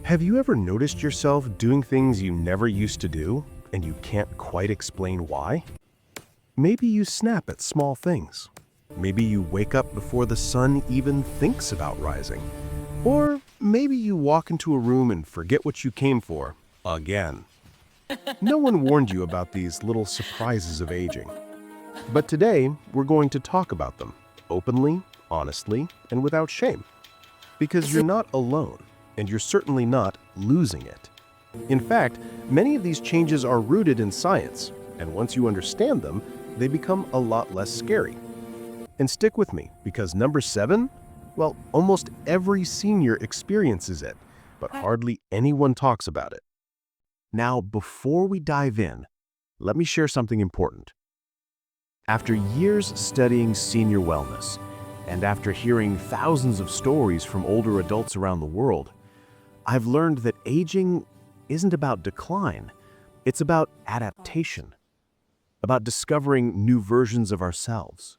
Have you ever noticed yourself doing things you never used to do, and you can't quite explain why? Maybe you snap at small things. Maybe you wake up before the sun even thinks about rising. Or maybe you walk into a room and forget what you came for, again. No one warned you about these little surprises of aging. But today, we're going to talk about them, openly, honestly, and without shame. Because you're not alone, and you're certainly not losing it. In fact, many of these changes are rooted in science, and once you understand them, they become a lot less scary. And stick with me, because number 7, well, almost every senior experiences it, but hardly anyone talks about it. Now, before we dive in, let me share something important. After years studying senior wellness, and after hearing thousands of stories from older adults around the world, I've learned that aging isn't about decline, it's about adaptation, about discovering new versions of ourselves.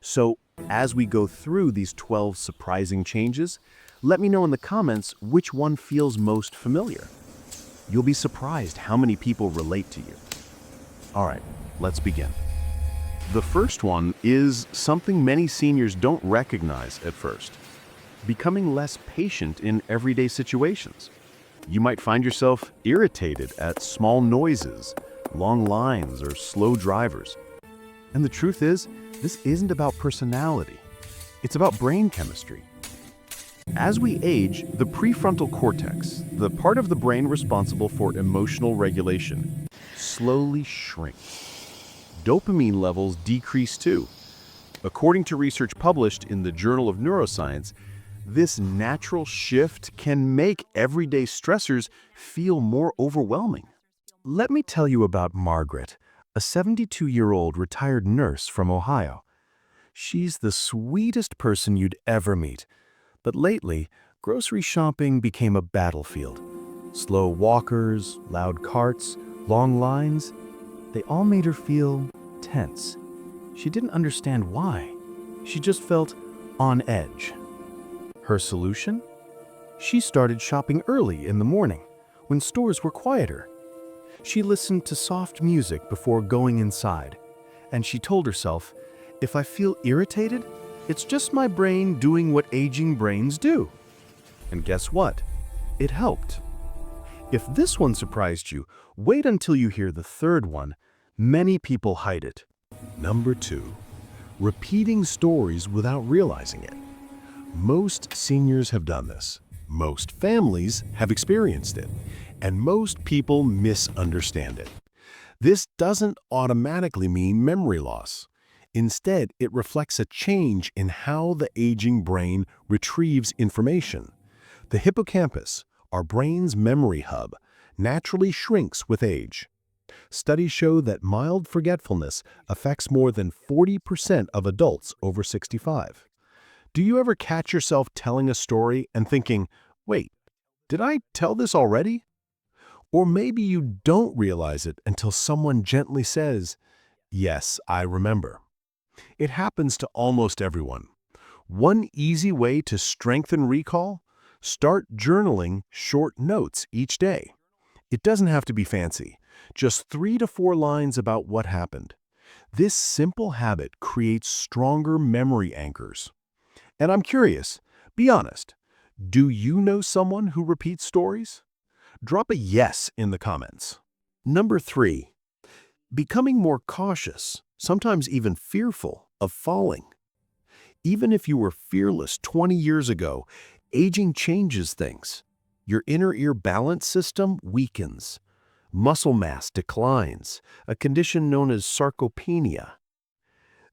So, as we go through these 12 surprising changes, let me know in the comments which one feels most familiar. You'll be surprised how many people relate to you. All right, let's begin. The first one is something many seniors don't recognize at first: becoming less patient in everyday situations. You might find yourself irritated at small noises, long lines, or slow drivers. And the truth is, this isn't about personality. It's about brain chemistry. As we age, the prefrontal cortex, the part of the brain responsible for emotional regulation, slowly shrinks. Dopamine levels decrease too. According to research published in the Journal of Neuroscience, this natural shift can make everyday stressors feel more overwhelming. Let me tell you about Margaret, a 72-year-old retired nurse from Ohio. She's the sweetest person you'd ever meet, but lately, grocery shopping became a battlefield. Slow walkers, loud carts, long lines, they all made her feel tense. She didn't understand why. She just felt on edge. Her solution? She started shopping early in the morning, when stores were quieter. She listened to soft music before going inside, and she told herself, if I feel irritated, it's just my brain doing what aging brains do. And guess what? It helped. If this one surprised you, wait until you hear the third one. Many people hide it. Number 2, repeating stories without realizing it. Most seniors have done this. Most families have experienced it. And most people misunderstand it. This doesn't automatically mean memory loss. Instead, it reflects a change in how the aging brain retrieves information. The hippocampus, our brain's memory hub, naturally shrinks with age. Studies show that mild forgetfulness affects more than 40% of adults over 65. Do you ever catch yourself telling a story and thinking, wait, did I tell this already? Or maybe you don't realize it until someone gently says, yes, I remember. It happens to almost everyone. One easy way to strengthen recall? Start journaling short notes each day. It doesn't have to be fancy, just 3 to 4 lines about what happened. This simple habit creates stronger memory anchors. And I'm curious, be honest, do you know someone who repeats stories? Drop a yes in the comments. Number 3, becoming more cautious, sometimes even fearful, of falling. Even if you were fearless 20 years ago, aging changes things. Your inner ear balance system weakens. Muscle mass declines, a condition known as sarcopenia.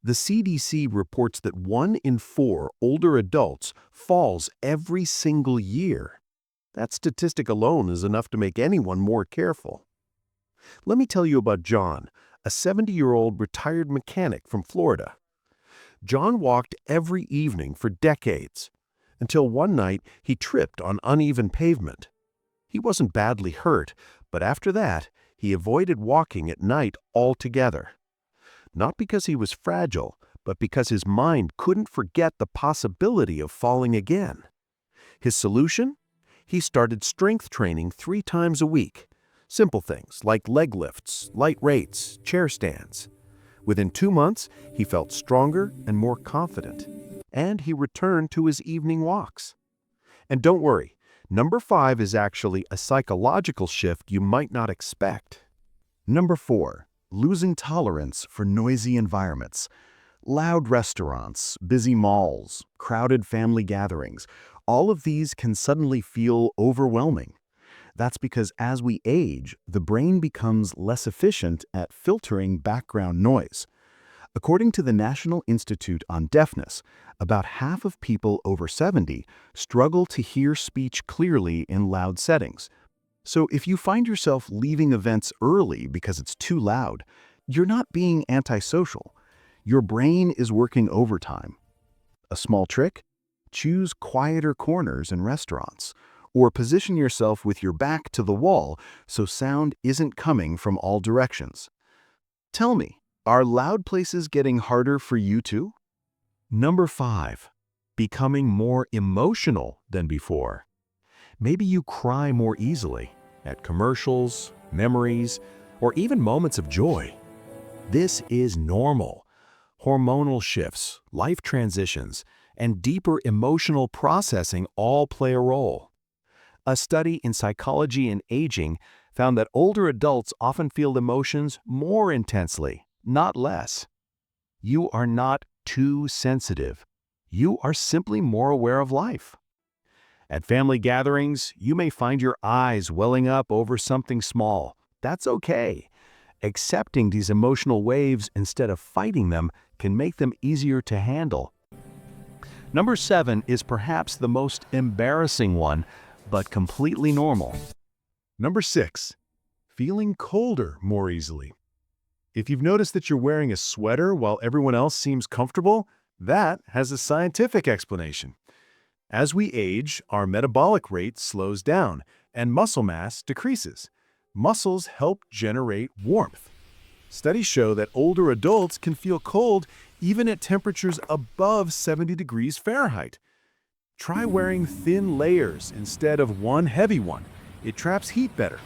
The CDC reports that 1 in 4 older adults falls every single year. That statistic alone is enough to make anyone more careful. Let me tell you about John, a 70-year-old retired mechanic from Florida. John walked every evening for decades, until one night he tripped on uneven pavement. He wasn't badly hurt, but after that, he avoided walking at night altogether. Not because he was fragile, but because his mind couldn't forget the possibility of falling again. His solution? He started strength training 3 times a week. Simple things like leg lifts, light weights, chair stands. Within 2 months, he felt stronger and more confident. And he returned to his evening walks. And don't worry, number 5 is actually a psychological shift you might not expect. Number 4, losing tolerance for noisy environments. Loud restaurants, busy malls, crowded family gatherings, all of these can suddenly feel overwhelming. That's because as we age, the brain becomes less efficient at filtering background noise. According to the National Institute on Deafness, about half of people over 70 struggle to hear speech clearly in loud settings. So if you find yourself leaving events early because it's too loud, you're not being antisocial. Your brain is working overtime. A small trick? Choose quieter corners in restaurants, or position yourself with your back to the wall so sound isn't coming from all directions. Tell me, are loud places getting harder for you too? Number 5, becoming more emotional than before. Maybe you cry more easily at commercials, memories, or even moments of joy. This is normal. Hormonal shifts, life transitions, and deeper emotional processing all play a role. A study in psychology and aging found that older adults often feel emotions more intensely, not less. You are not too sensitive. You are simply more aware of life. At family gatherings, you may find your eyes welling up over something small. That's okay. Accepting these emotional waves instead of fighting them can make them easier to handle. Number 7 is perhaps the most embarrassing one, but completely normal. Number 6, feeling colder more easily. If you've noticed that you're wearing a sweater while everyone else seems comfortable, that has a scientific explanation. As we age, our metabolic rate slows down and muscle mass decreases. Muscles help generate warmth. Studies show that older adults can feel cold even at temperatures above 70 degrees Fahrenheit. Try wearing thin layers instead of one heavy one. It traps heat better.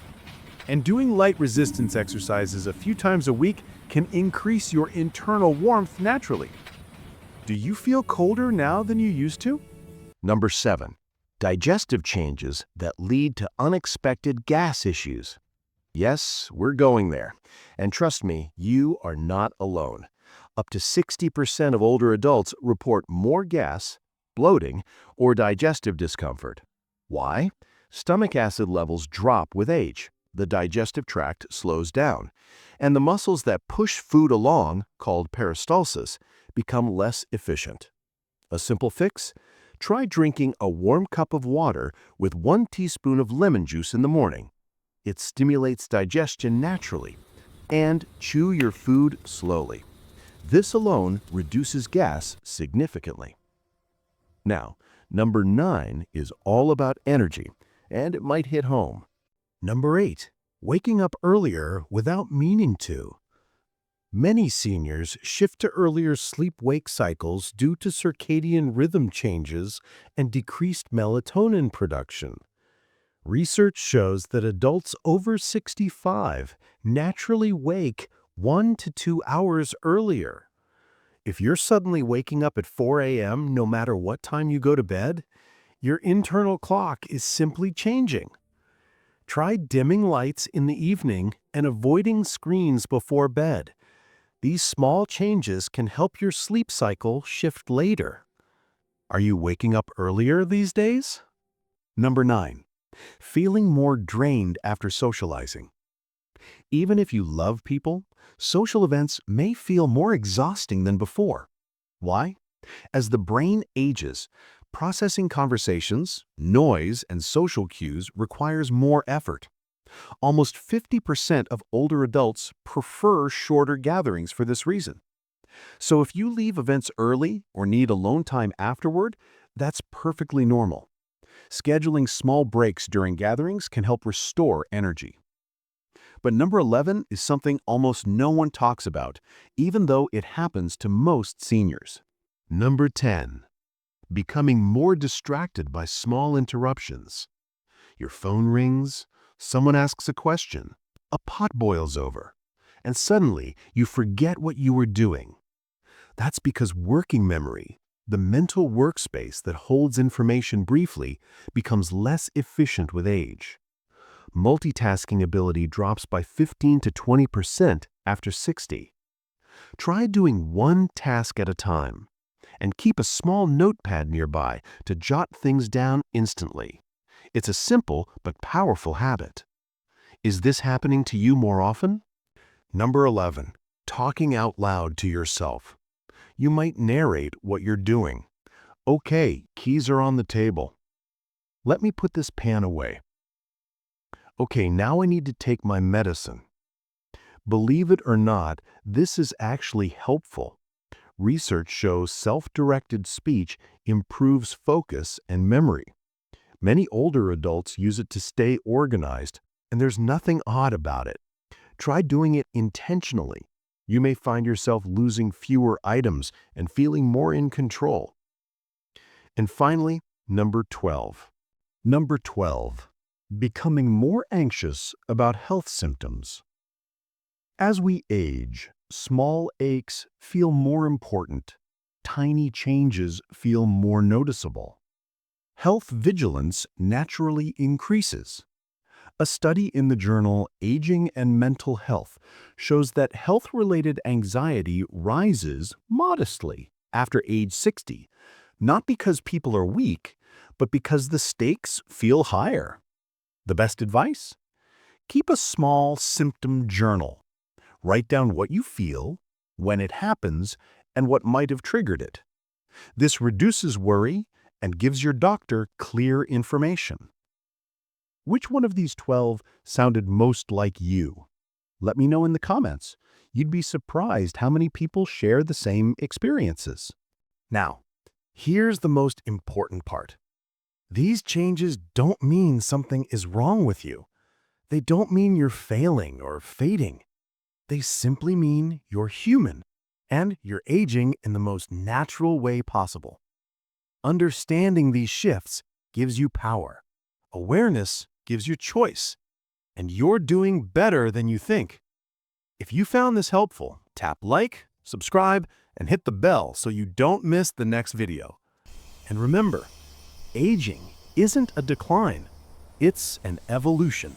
And doing light resistance exercises a few times a week can increase your internal warmth naturally. Do you feel colder now than you used to? Number 7, digestive changes that lead to unexpected gas issues. Yes, we're going there. And trust me, you are not alone. Up to 60% of older adults report more gas, bloating, or digestive discomfort. Why? Stomach acid levels drop with age. The digestive tract slows down, and the muscles that push food along, called peristalsis, become less efficient. A simple fix? Try drinking a warm cup of water with 1 teaspoon of lemon juice in the morning. It stimulates digestion naturally. And chew your food slowly. This alone reduces gas significantly. Now, number 9 is all about energy, and it might hit home. Number 8, waking up earlier without meaning to. Many seniors shift to earlier sleep-wake cycles due to circadian rhythm changes and decreased melatonin production. Research shows that adults over 65 naturally wake 1 to 2 hours earlier. If you're suddenly waking up at 4 a.m. no matter what time you go to bed, your internal clock is simply changing. Try dimming lights in the evening and avoiding screens before bed. These small changes can help your sleep cycle shift later. Are you waking up earlier these days? Number 9, feeling more drained after socializing. Even if you love people, social events may feel more exhausting than before. Why? As the brain ages, processing conversations, noise, and social cues requires more effort. Almost 50% of older adults prefer shorter gatherings for this reason. So if you leave events early or need alone time afterward, that's perfectly normal. Scheduling small breaks during gatherings can help restore energy. But number 11 is something almost no one talks about, even though it happens to most seniors. Number 10, becoming more distracted by small interruptions. Your phone rings, someone asks a question, a pot boils over, and suddenly you forget what you were doing. That's because working memory, the mental workspace that holds information briefly, becomes less efficient with age. Multitasking ability drops by 15 to 20% after 60. Try doing one task at a time, and keep a small notepad nearby to jot things down instantly. It's a simple but powerful habit. Is this happening to you more often? Number 11. Talking out loud to yourself. You might narrate what you're doing. Okay, keys are on the table. Let me put this pan away. Okay, now I need to take my medicine. Believe it or not, this is actually helpful. Research shows self-directed speech improves focus and memory. Many older adults use it to stay organized, and there's nothing odd about it. Try doing it intentionally. You may find yourself losing fewer items and feeling more in control. And finally, number 12. Number 12. Becoming more anxious about health symptoms. As we age, small aches feel more important. Tiny changes feel more noticeable. Health vigilance naturally increases. A study in the journal Aging and Mental Health shows that health-related anxiety rises modestly after age 60, not because people are weak, but because the stakes feel higher. The best advice? Keep a small symptom journal. Write down what you feel, when it happens, and what might have triggered it. This reduces worry and gives your doctor clear information. Which one of these 12 sounded most like you? Let me know in the comments. You'd be surprised how many people share the same experiences. Now, here's the most important part. These changes don't mean something is wrong with you. They don't mean you're failing or fading. They simply mean you're human, and you're aging in the most natural way possible. Understanding these shifts gives you power. Awareness gives you choice, and you're doing better than you think. If you found this helpful, tap like, subscribe, and hit the bell so you don't miss the next video. And remember, aging isn't a decline, it's an evolution.